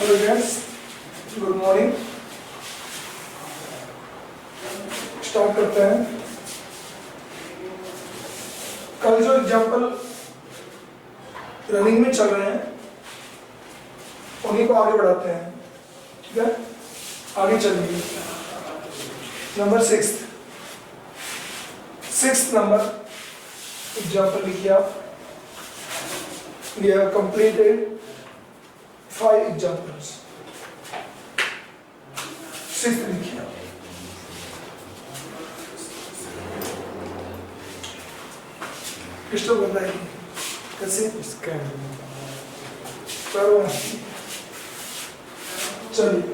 Hello friends, good morning. Start करते हैं। कल जो एग्जाम्पल रनिंग में चल रहे हैं उन्हीं को आगे बढ़ाते हैं। ठीक है, आगे चलिए। नंबर सिक्स नंबर एग्जाम्पल लिखिए आप। We have completed 5 examples. 6th लिखिए आप। डिस्टर्ब करना है कैसे इसका करो। चलिए,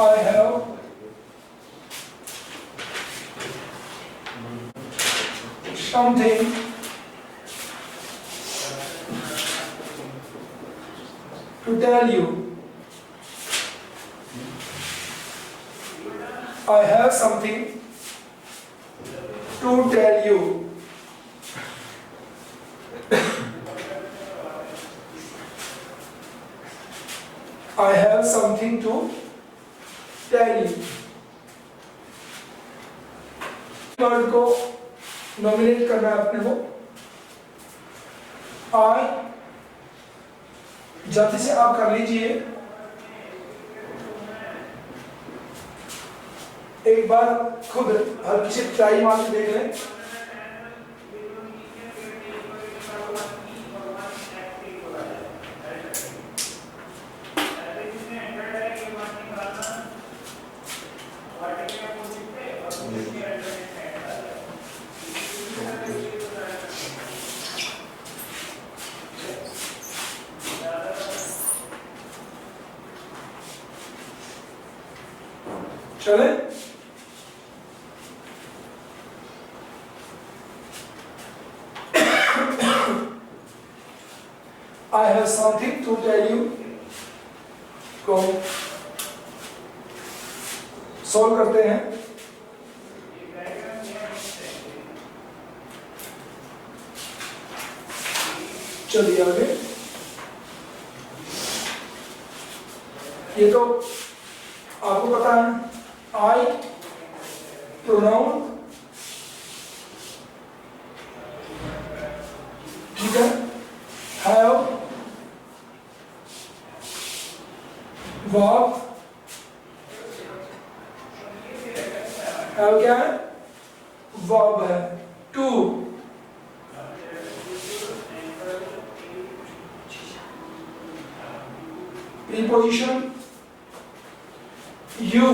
I have something to tell you. I have something to tell you. I have something to tell you. Word को नॉमिनेट करना है अपने को। आई जल्दी से आप कर लीजिए। एक बार खुद हल्की से ट्राई मार के देख लें। चले, I have something to tell you को सॉल्व करते हैं। चलिए आगे। ये तो आपको पता है। I प्रोनाउन, ठीक है। have verb, have क्या है? verb है। to preposition you,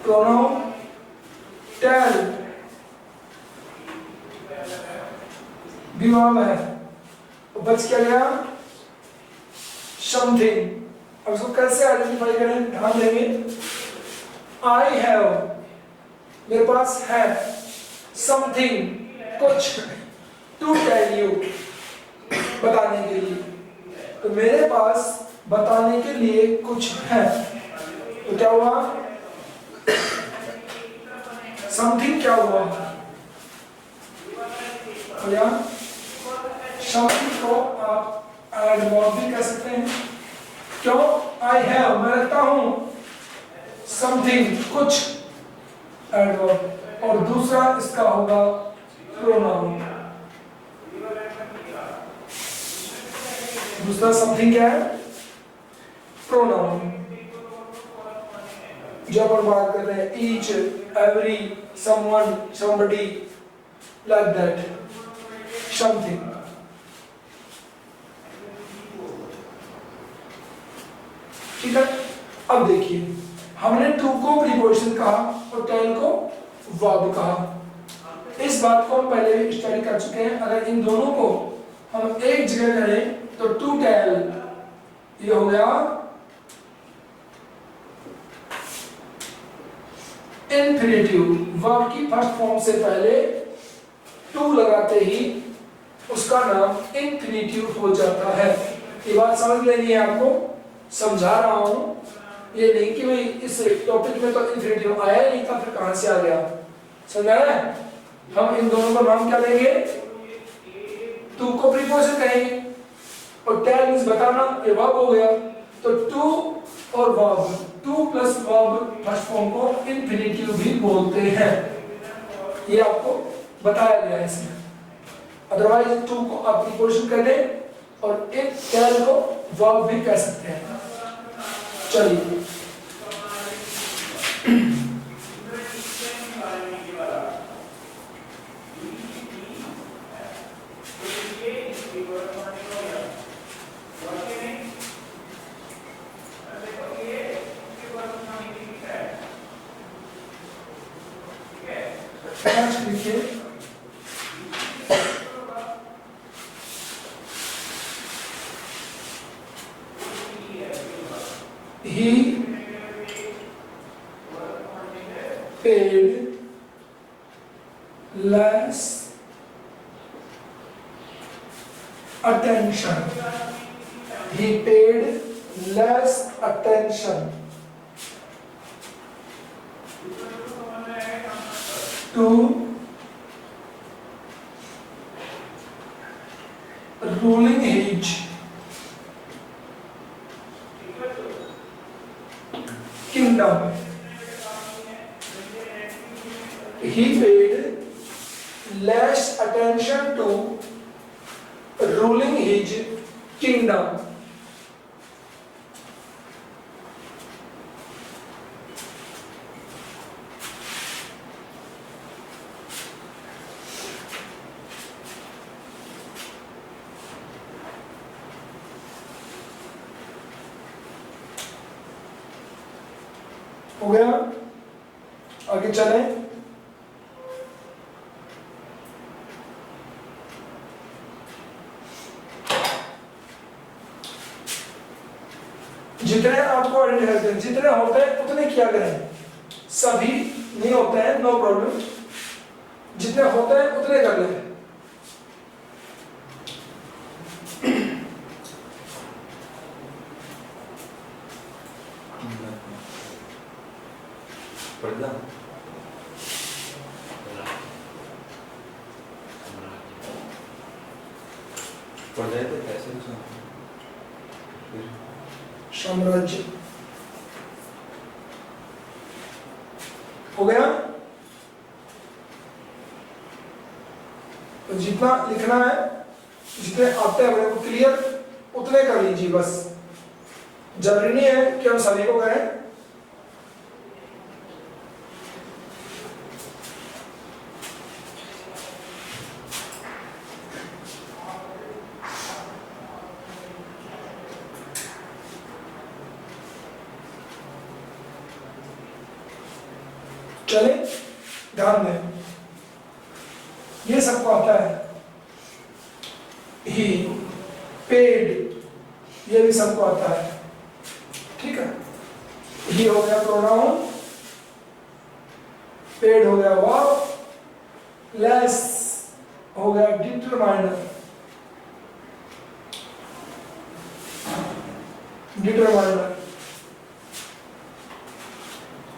pronoun tell, विभाग है। बच क्या गया? समथिंग। अब इसको कैसे आइडेंटिफाई करें, ध्यान देंगे। आई हैव, मेरे पास है। समथिंग, कुछ। टू टेल यू, बताने के लिए। तो मेरे पास बताने के लिए कुछ है। तो क्या हुआ? समथिंग क्या हुआ? या समथिंग को आप एडवर्ब भी कह सकते हैं। क्यों? आई हैव, मैं रखता हूं। समथिंग, कुछ, एडवर्ब। और दूसरा इसका होगा प्रोनाउन। दूसरा समथिंग क्या है? प्रोनाउन। जब हम बात कर रहे हैं each, every, someone, somebody, like that, something. ठीक है। अब देखिए, हमने टू को प्रीपोजिशन कहा और टेल को वर्ब कहा। इस बात को हम पहले स्टडी कर चुके हैं। अगर इन दोनों को हम एक जगह करें तो टू टेल, ये हो गया इंफिनिटिव। वर्ब की फर्स्ट फॉर्म से पहले टू लगाते ही उसका नाम इंफिनिटिव हो जाता है। ये बात समझ लेनी है आपको, समझा रहा हूं। ये नहीं कि भाई इस टॉपिक में तो इंफिनिटिव आया ही नहीं था, फिर कहां से आ गया। समझ आया? हम इन दोनों का नाम क्या देंगे? टू को प्रीपोजिशन कहेंगे और टेल मींस बताना, ये वर्ब हो गया। तो टू और verb, two plus verb first form को इंफिनिटिव भी बोलते हैं, ये आपको बताया गया है इसमें। अदरवाइज टू को आप प्रीपोजिशन कर दें और एक टेल को वर्ब भी कह सकते हैं। चलिए लिखिए he paid less attention. He paid less attention to ruling age kingdom. He paid less attention to ruling his kingdom. हो गया? आगे चलें। जितने आपको आइडेंटिफाई करें, जितने होते हैं उतने किया करें, सभी नहीं होते हैं, नो प्रॉब्लम, जितने होते हैं उतने कर लें। साम्राज्य हो गया। तो जितना लिखना है, जितने आते हैं अपने को क्लियर, उतने कर लीजिए बस। जरूरी नहीं है कि हम सभी को करें। चले ध्यान दें, ये सबको आता है। ही पेड ये भी सबको आता है, ठीक है। ही हो गया प्रोनाउन, पेड हो गया वर्ब, लेस हो गया डिटरमाइनर,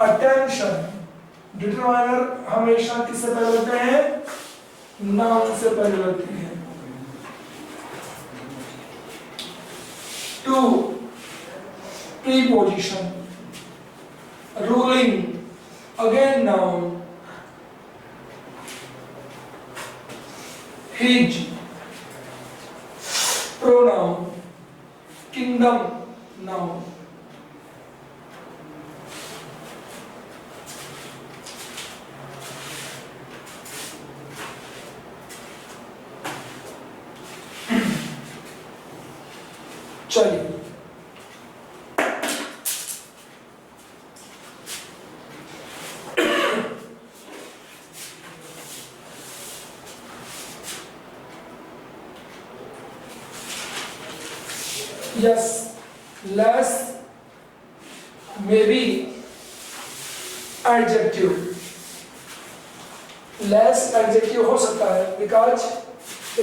अटेंशन। डिटरमाइनर हमेशा किससे पहले होते हैं? नाउन से पहले होती है। To preposition, ruling again noun, his pronoun, kingdom noun. चलिए yes, less may be adjective, less adjective हो सकता है बिकॉज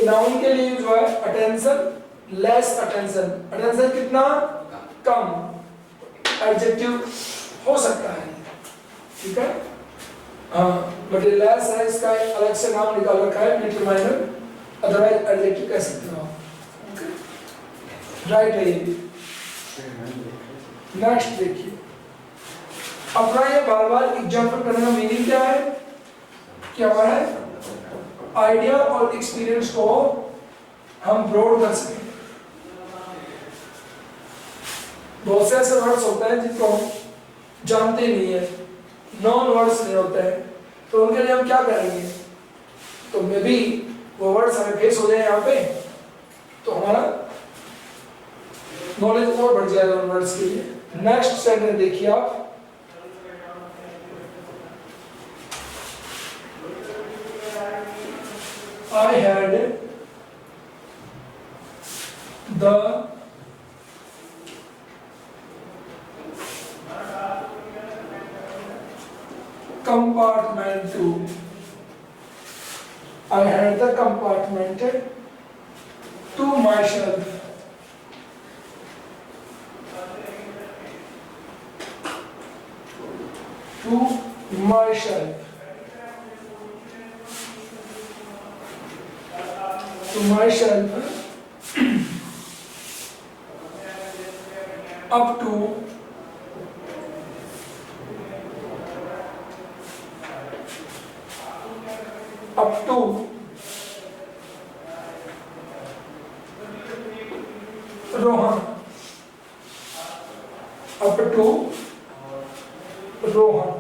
नाउन के लिए जो है अटेंशन, लेस अटेंशन, अटेंशन कितना? कम। एडजेक्टिव हो सकता है, ठीक है। हाँ, बट लेस है, इसका अलग से नाम निकाल रखा है डिटरमाइनर, अदरवाइज एडजेक्टिव कह सकते हो, राइट है ये। नेक्स्ट देखिए, अपना ये बार बार एग्जाम्पल करने का मीनिंग क्या है, क्या हमारा आइडिया और एक्सपीरियंस को हम ब्रॉड कर सकें। बहुत से ऐसे वर्ड्स होते हैं जिनको हम जानते नहीं है, नॉन वर्ड्स नहीं होते हैं, तो उनके लिए हम क्या करेंगे, तो मे बी वो वर्ड्स हमें फेस हो जाए यहाँ पे, तो हमारा नॉलेज और बढ़ जाएगा उन वर्ड्स के लिए। नेक्स्ट सेंटेंस देखिए आप, I had the compartment to, I had the compartment to myself. To myself. To myself up to Rohan, up to Rohan.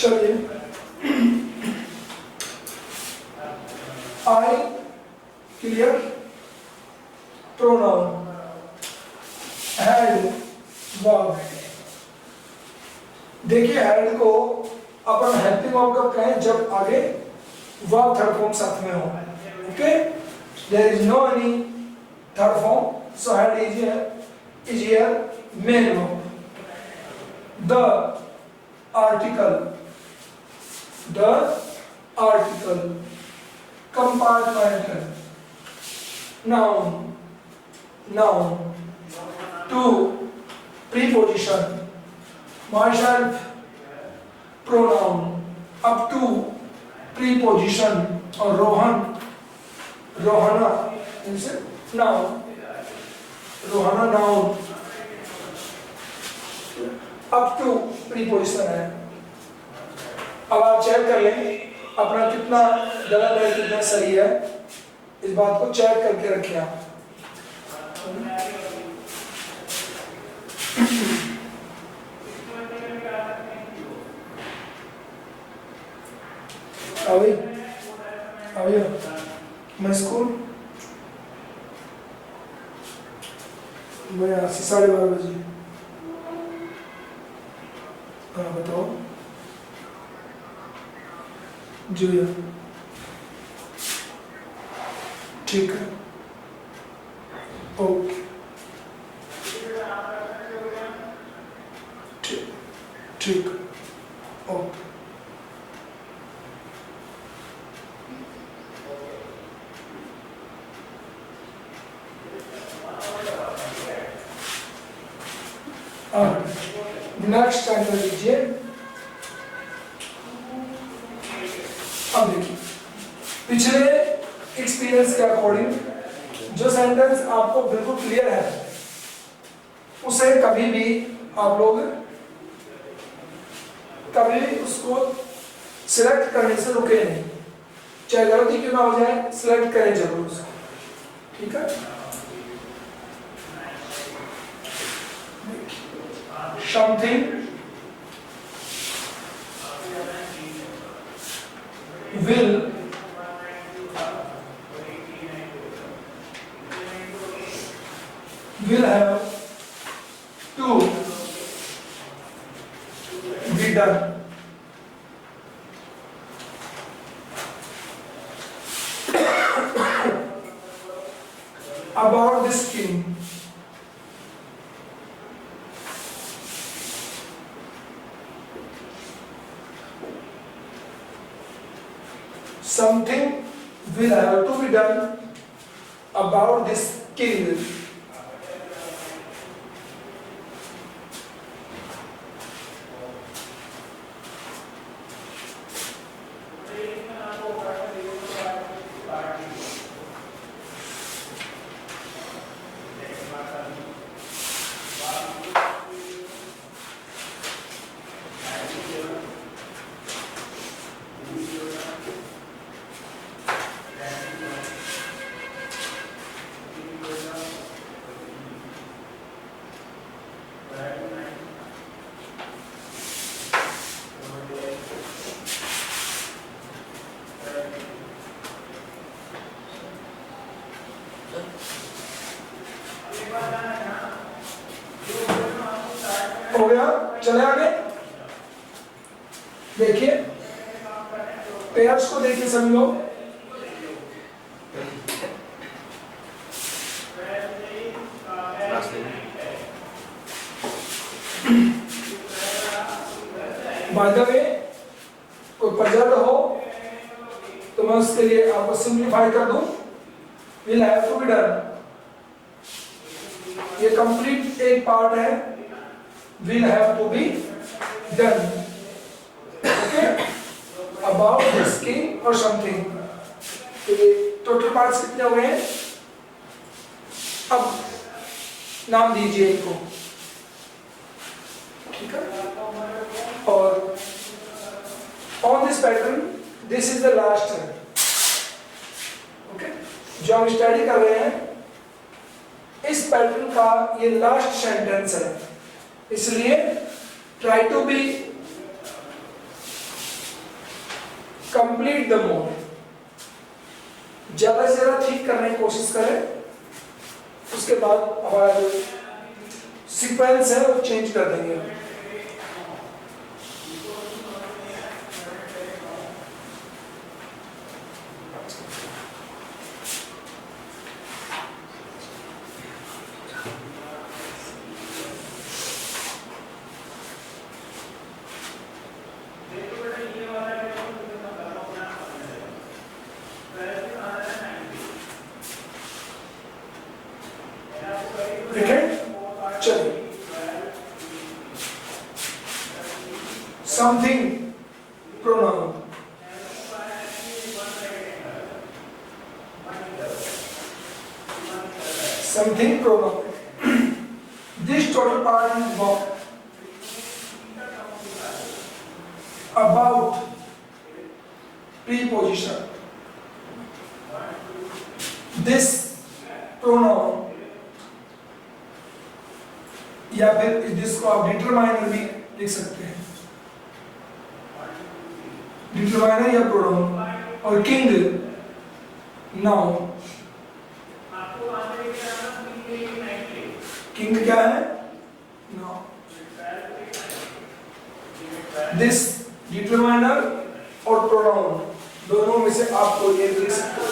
चलिए, I clear, pronoun had verb. देखिए had को अपन हेल्पिंग वर्ब कब कहें, जब आगे verb third form साथ में हो, okay. There is no any third form, so had is here main verb। the article compartment noun to preposition myself pronoun up to preposition और Rohna noun, Rohna noun up to preposition है। अब आप check कर लें अपना कितना गलत है कितना सही है, इस बात को चेक करके रखें आप। अभी मैं स्कूल मैं यहाँ से 12:30 बजे। हाँ बताओ जी भैया, ठीक है, ओके, ठीक, ओके। नेक्स्ट आंसर लीजिए। अब देखिए, पिछले एक्सपीरियंस के अकॉर्डिंग जो सेंटेंस आपको बिल्कुल क्लियर है उसे कभी भी आप लोग कभी भी उसको सिलेक्ट करने से रुके नहीं, चाहे गलती क्यों ना हो जाए, सिलेक्ट करें जरूर उसको, ठीक है। something will have to be done. About this king. Something will have to be done about this king. हो गया, चले आगे। देखिए पेयर्स को देखिए सभी लोग। बाय द वे कोई पजल हो तो मैं उसके लिए आपको सिंप्लीफाई कर दूं। Will have to be done, ये कंप्लीट एक पार्ट है। will have to be done, okay, about this king or something। तो ये टोटल पार्ट्स कितने हो गए हैं? अब नाम दीजिए इनको, ठीक है। और on this pattern this is the last है, okay, जो हम स्टडी कर रहे हैं इस पैटर्न का ये लास्ट सेंटेंस है, इसलिए try to be complete the mode, ज्यादा से ज्यादा ठीक करने की कोशिश करें। उसके बाद हमारा जो सीक्वेंस है वो चेंज कर देंगे। Something pronoun, something pronoun, this total part is about preposition, this pronoun या फिर जिसको आप डिटरमाइनर भी लिख सकते हैं, डिटरमाइनर या प्रोनाउन। और किंग नाउन, किंग क्या है? नाउन। दिस डिटरमाइनर और प्रोनाउन दोनों में से आप कोई एक लिख सकते हो।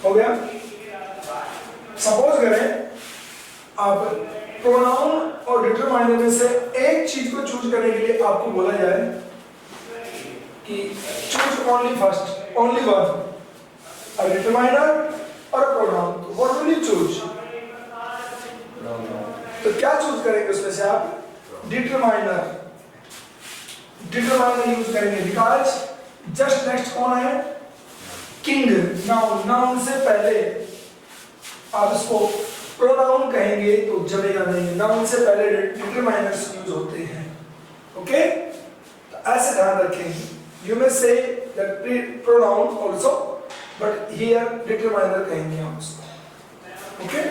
हो गया। सपोज करें आप प्रोनाउन और डिटरमाइनर में से एक चीज को चूज करने के लिए आपको बोला जाए कि choose only first, only one, a determiner और pronoun, what will you choose? तो क्या चूज करेंगे उसमें से आप? डिटरमाइनर, डिटरमाइनर यूज करेंगे बिकॉज जस्ट नेक्स्ट कौन है? King, noun. नाउन से पहले आप इसको प्रोनाउन कहेंगे तो जमेगा नहीं, नाउन से पहले डिटरमाइनर्स यूज होते हैं, ओके? तो ऐसे ध्यान रखें। You may say that pronoun also but here determiner कहेंगे हम उसको। ओके,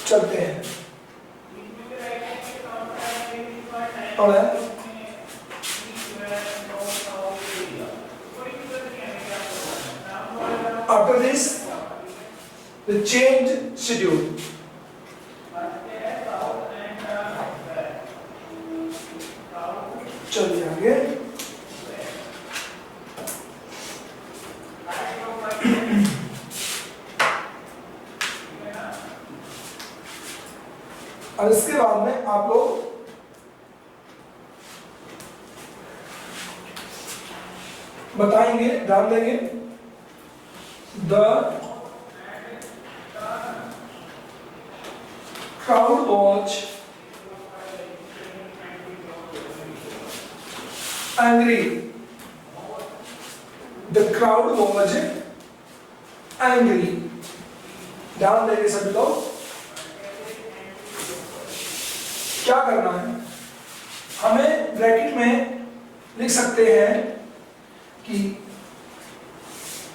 चलते हैं। और after this the change schedule, चलिए आगे। और इसके बाद में आप लोग बताएंगे, ध्यान देंगे, the crowd was angry. The crowd was angry. ध्यान देंगे सभी लोग। क्या करना है, हमें ब्रैकेट में लिख सकते हैं कि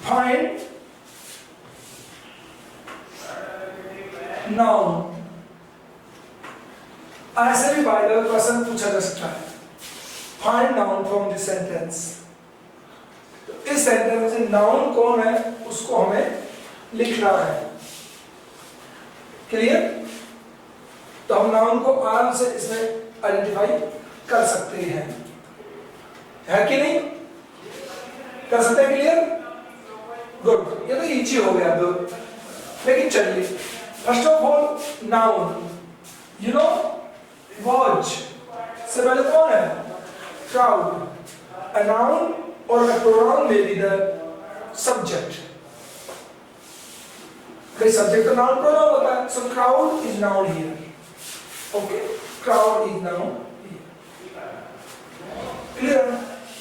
फाइंड नाउन। ऐसे भी बाय द वे क्वेश्चन पूछा जा सकता है, find noun from this sentence. तो इस सेंटेंस में नाउन कौन है उसको हमें लिखना है। क्लियर? तो हम नाउन को आराम से इसमें आइडेंटिफाई कर सकते हैं, है कि नहीं? कर सकते हैं? क्लियर? गुड, ये तो इजी हो गया दो। लेकिन चलिए, first of all noun, you know watch से पहले कौन है? क्राउड। अ नाउन और a pronoun may be the subject. भाई सब्जेक्ट तो नाउन प्रोनाउन होता है, so crowd is noun here. Okay, crowd is noun here. Clear?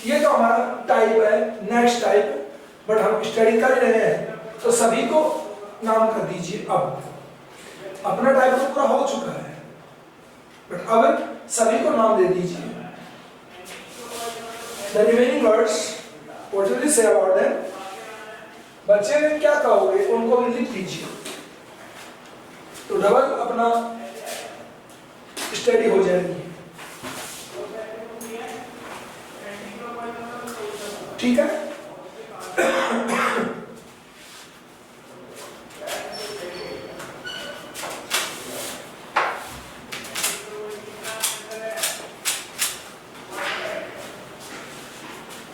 ये तो हमारा टाइप है, नेक्स्ट टाइप, बट हम स्टडी कर रहे हैं तो सभी को नाम कर दीजिए। अब अपना टाइप तो पूरा हो चुका है, बट अब सभी को नाम दे दीजिए। The remaining words, what will you say about them? बच्चे ने क्या कहोगे उनको भी लिख दीजिए, तो डबल अपना स्टडी हो जाएगी। ठीक है?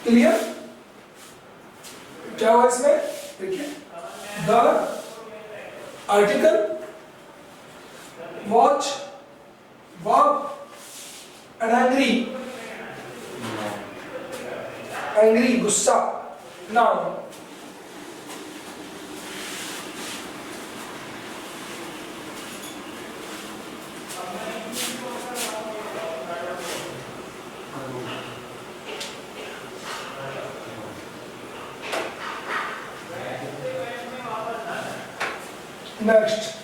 क्लियर? क्या हुआ इसमें? देखिए, the article, watch, verb and angry. Angry गुस्सा, नाउन। नेक्स्ट,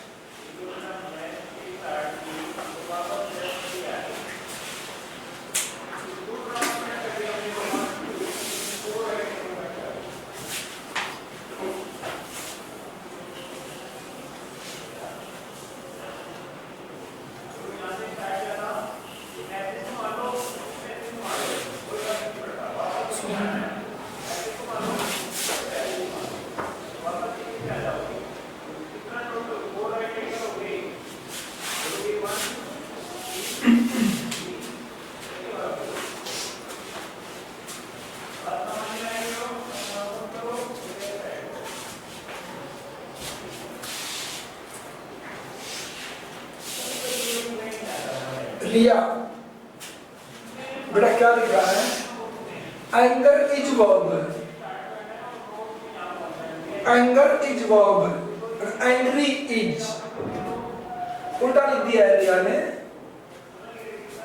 लिया। बेटा क्या लिख रहा है? Anger is verb, anger is verb, angry is. उल्टा लिख दिया है लिया ने।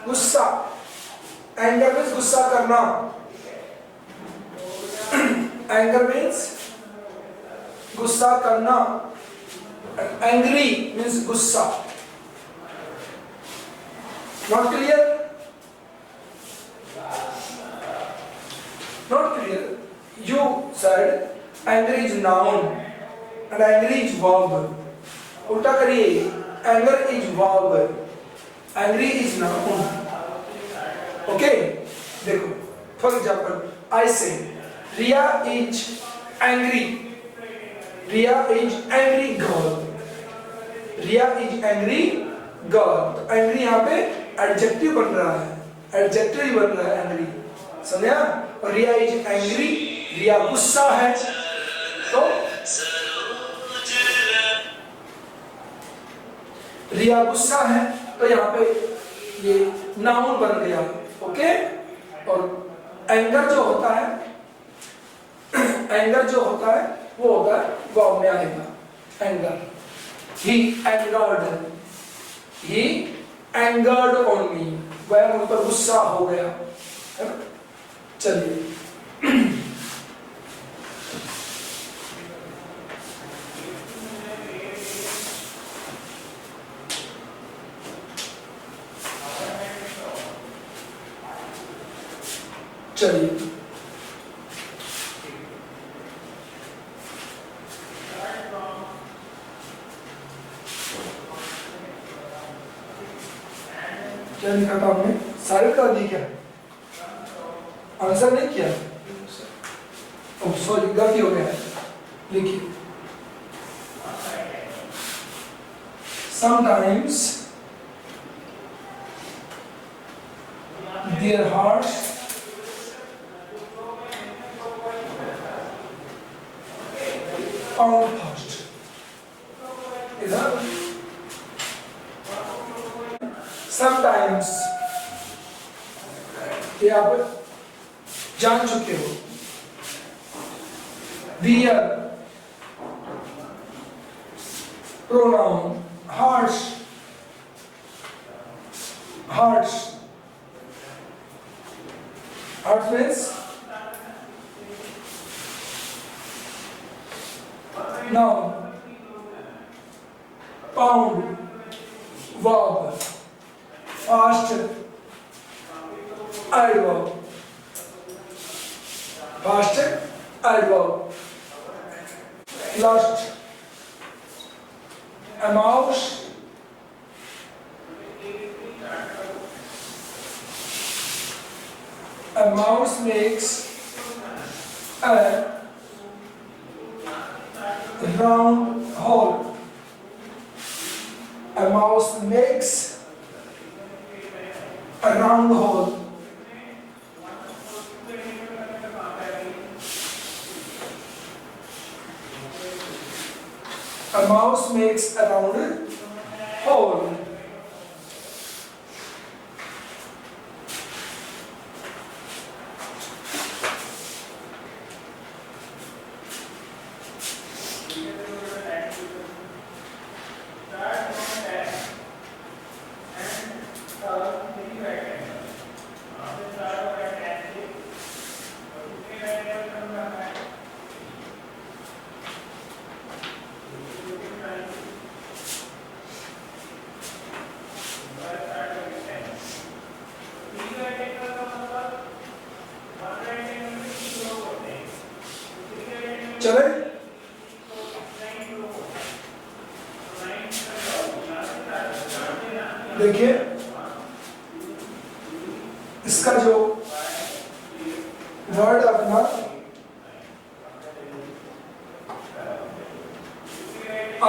गुस्सा, एंगर मीन्स गुस्सा करना, एंगर मीन्स गुस्सा करना, एंग्री मीन्स गुस्सा। Not clear? Not clear. You said angry is noun and angry is verb. उल्टा करिए, anger is verb, angry is noun. Okay, देखो for example I say Riya is angry, Riya is angry girl, Riya is angry girl. तो angry यहाँ पे adjective बन रहा है, adjective बन रहा है एंग्री, समझा? और रिया इज एंग्री, रिया गुस्सा है, तो रिया गुस्सा है, तो यहाँ पे ये नाउन बन गया। ओके, और एंगर जो होता है, एंगर जो होता है वो होगा वर्ब में आएगा anger. He angered, he angered on me, वह मुझ पर गुस्सा हो गया, है ना? चलिए चलिए क्या लिखा था हमने? सारे कर दी क्या? आंसर नहीं किया? सॉरी, गलती हो गया है। लिखिए, sometimes their hearts pound fast. इधर sometimes ये आप जान चुके हो। Their pronoun hearts, hearts, hearts means noun, pound verb, fast adverb, fast adverb, lust, a mouse, a mouse makes a round hole. A mouse makes a round hole. A mouse makes a round hole. चले, देखिए इसका जो word अपना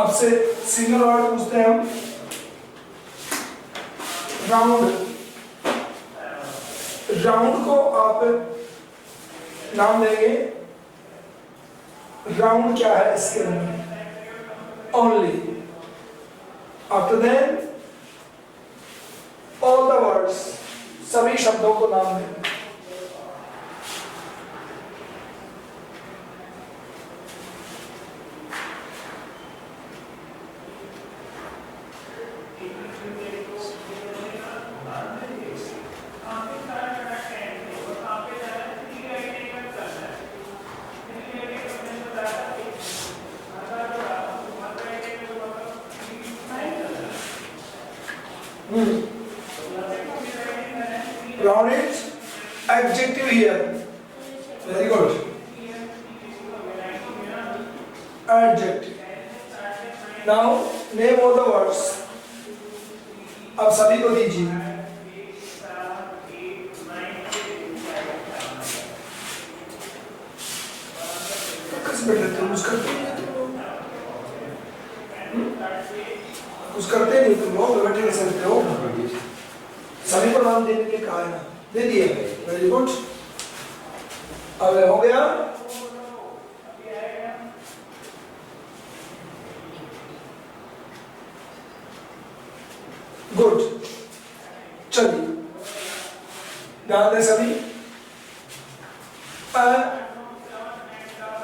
आपसे single word पूछते हैं हम, round. Round को आप नाम देंगे, राउंड क्या है इसके अंदर, only. After then all the words, सभी शब्दों को नाम देंगे। Round is adjective here. Very good. adjective. Now name all the words. अब सभी को दीजिए. कैसे बैठ रहते हो? कुछ करते नहीं तुम लोग. कुछ करते नहीं तुम लोग, बैठे कैसे रहते हो? सभी को नाम देने के लिए कहा है ना, दे दिए. Very good. अब हो गया. गुड. चलिए ध्यान दें सभी.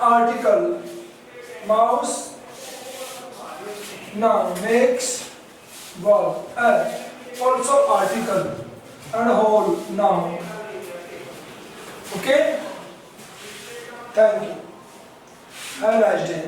Article mouse noun makes verb also article and whole noun. Okay, thank you, have a nice day.